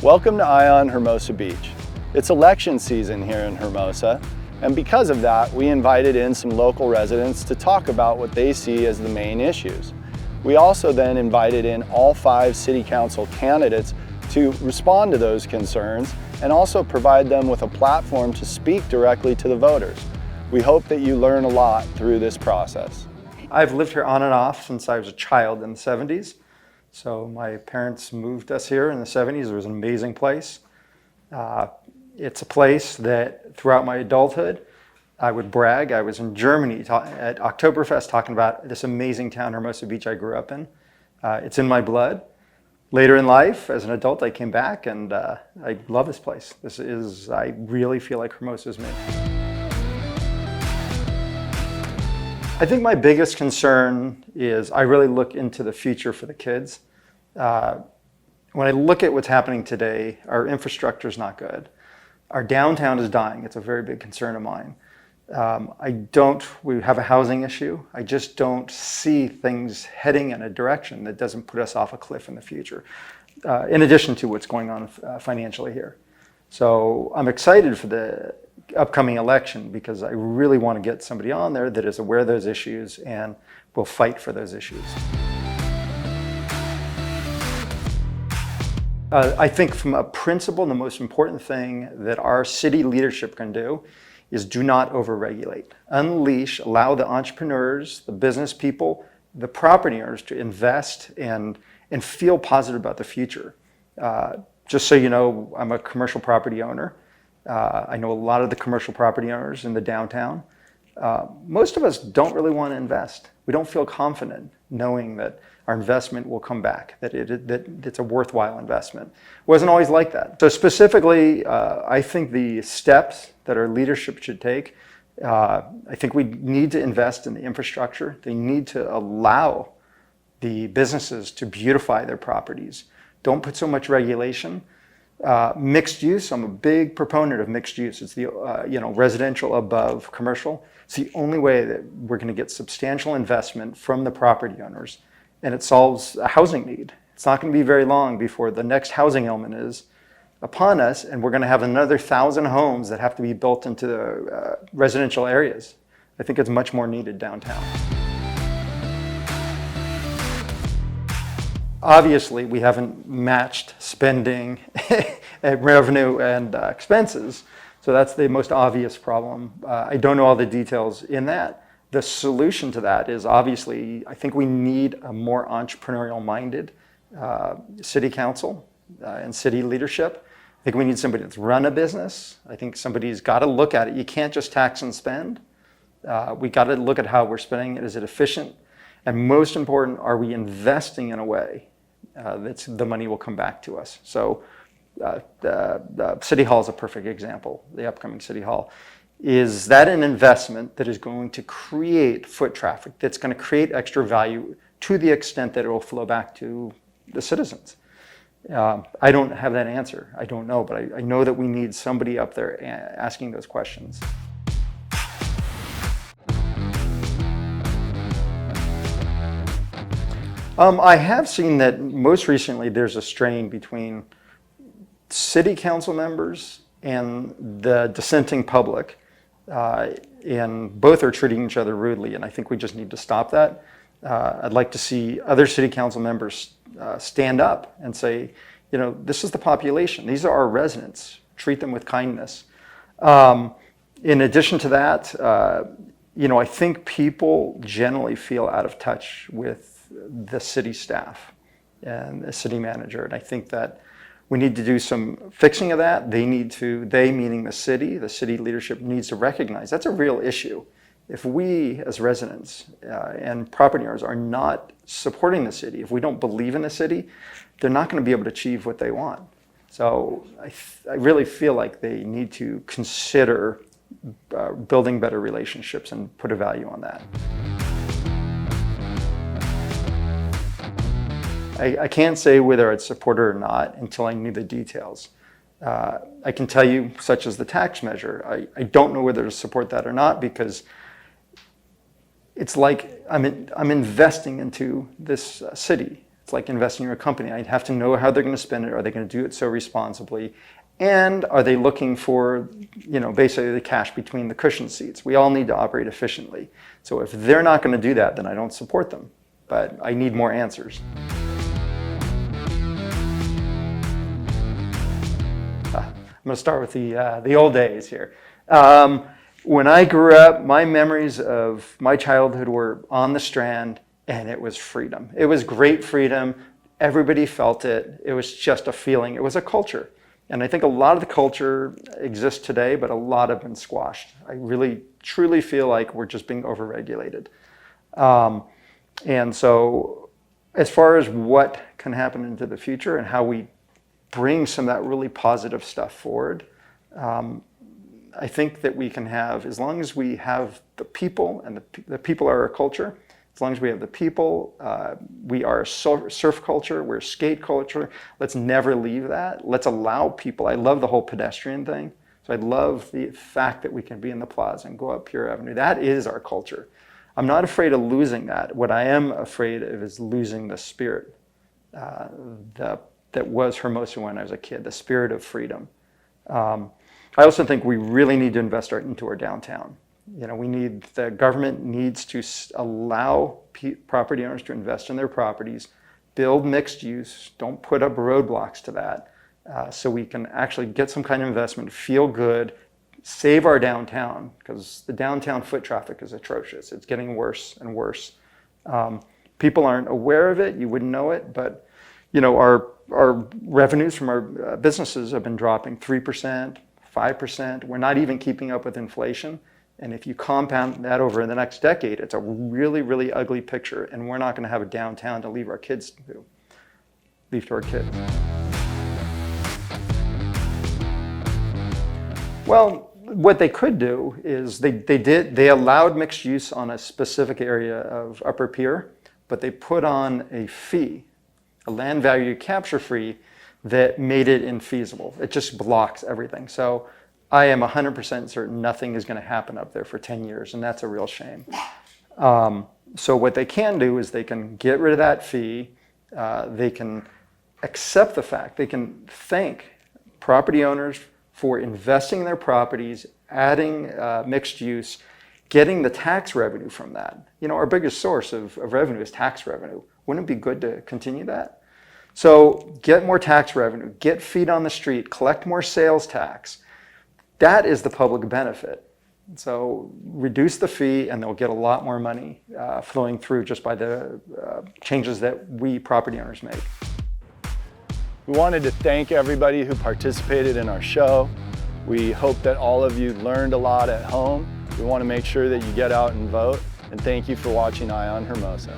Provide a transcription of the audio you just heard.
Welcome to Ion Hermosa Beach. It's election season here in Hermosa, and because of that, we invited in some local residents to talk about what they see as the main issues. We also then invited in all 5 city council candidates to respond to those concerns and also provide them with a platform to speak directly to the voters. We hope that you learn a lot through this process. I've lived here on and off since I was a child in the 70s. So my parents moved us here in the 70s. It was an amazing place. It's a place that throughout my adulthood, I would brag. I was in Germany at Oktoberfest talking about this amazing town, Hermosa Beach, I grew up in. It's in my blood. Later in life, as an adult, I came back and I love this place. I really feel like Hermosa is me. I think my biggest concern is I really look into the future for the kids. When I look at what's happening today, our infrastructure is not good. Our downtown is dying. It's a very big concern of mine. We have a housing issue. I just don't see things heading in a direction that doesn't put us off a cliff in the future, in addition to what's going on financially here. So I'm excited for the upcoming election because I really want to get somebody on there that is aware of those issues and will fight for those issues. I think from a principle, the most important thing that our city leadership can do is do not overregulate. Unleash, allow the entrepreneurs, the business people, the property owners to invest and feel positive about the future. Just so you know, I'm a commercial property owner. I know a lot of the commercial property owners in the downtown. Most of us don't really want to invest. We don't feel confident knowing that our investment will come back, that it's a worthwhile investment. It wasn't always like that. So specifically, I think the steps that our leadership should take, I think we need to invest in the infrastructure. They need to allow the businesses to beautify their properties. Don't put so much regulation. Mixed use, I'm a big proponent of mixed use. It's the residential above commercial. It's the only way that we're going to get substantial investment from the property owners, and it solves a housing need. It's not going to be very long before the next housing element is upon us, and we're going to have another 1,000 homes that have to be built into the residential areas. I think it's much more needed downtown. Obviously, we haven't matched spending, revenue, and expenses, so that's the most obvious problem. I don't know all the details in that. The solution to that is obviously, I think we need a more entrepreneurial-minded city council and city leadership. I think we need somebody that's run a business. I think somebody's got to look at it. You can't just tax and spend. We got to look at how we're spending it. Is it efficient? And most important, are we investing in a way that the money will come back to us? So the City Hall is a perfect example, the upcoming City Hall. Is that an investment that is going to create foot traffic, that's going to create extra value to the extent that it will flow back to the citizens? I don't have that answer. I don't know, but I know that we need somebody up there asking those questions. I have seen that most recently there's a strain between city council members and the dissenting public, and both are treating each other rudely, and I think we just need to stop that. I'd like to see other city council members stand up and say, this is the population. These are our residents. Treat them with kindness. In addition to that, I think people generally feel out of touch with the city staff and the city manager. And I think that we need to do some fixing of that. They meaning the city leadership needs to recognize that's a real issue. If we as residents and property owners are not supporting the city, if we don't believe in the city, they're not going to be able to achieve what they want. So I really feel like they need to consider building better relationships and put a value on that. I can't say whether I'd support it or not until I knew the details. I can tell you, such as the tax measure, I don't know whether to support that or not because it's like I'm investing into this city. It's like investing in a company. I have to know how they're going to spend it. Are they going to do it so responsibly? And are they looking for, basically the cash between the cushion seats? We all need to operate efficiently. So if they're not going to do that, then I don't support them. But I need more answers. I'm going to start with the old days here. When I grew up, my memories of my childhood were on the Strand, and it was freedom. It was great freedom. Everybody felt it. It was just a feeling. It was a culture. And I think a lot of the culture exists today, but a lot have been squashed. I really, truly feel like we're just being overregulated. And so as far as what can happen into the future and how we bring some of that really positive stuff forward, I think that we can have, as long as we have the people, and the people are our culture, as long as we have the people, we are a surf culture, we're a skate culture. Let's never leave that. Let's allow people. I love the whole pedestrian thing. So I love the fact that we can be in the plaza and go up Pure Avenue. That is our culture. I'm not afraid of losing that. What I am afraid of is losing the spirit that was Hermosa when I was a kid, the spirit of freedom. I also think we really need to invest into our downtown. The government needs to allow property owners to invest in their properties, build mixed use, don't put up roadblocks to that, so we can actually get some kind of investment, feel good, save our downtown, because the downtown foot traffic is atrocious. It's getting worse and worse. People aren't aware of it, you wouldn't know it, but our revenues from our businesses have been dropping 3%, 5%. We're not even keeping up with inflation. And if you compound that over the next decade, it's a really, really ugly picture. And we're not going to have a downtown to leave to our kids. Well, what they could do is they allowed mixed use on a specific area of Upper Pier, but they put on a fee, a land value capture fee that made it infeasible. It just blocks everything. So I am 100% certain nothing is going to happen up there for 10 years, and that's a real shame. So what they can do is they can get rid of that fee. They can accept the fact. They can thank property owners for investing in their properties, adding mixed use, getting the tax revenue from that. Our biggest source of revenue is tax revenue. Wouldn't it be good to continue that? So get more tax revenue, get feet on the street, collect more sales tax. That is the public benefit. So reduce the fee and they'll get a lot more money flowing through just by the changes that we property owners make. We wanted to thank everybody who participated in our show. We hope that all of you learned a lot at home. We want to make sure that you get out and vote. And thank you for watching Eye on Hermosa.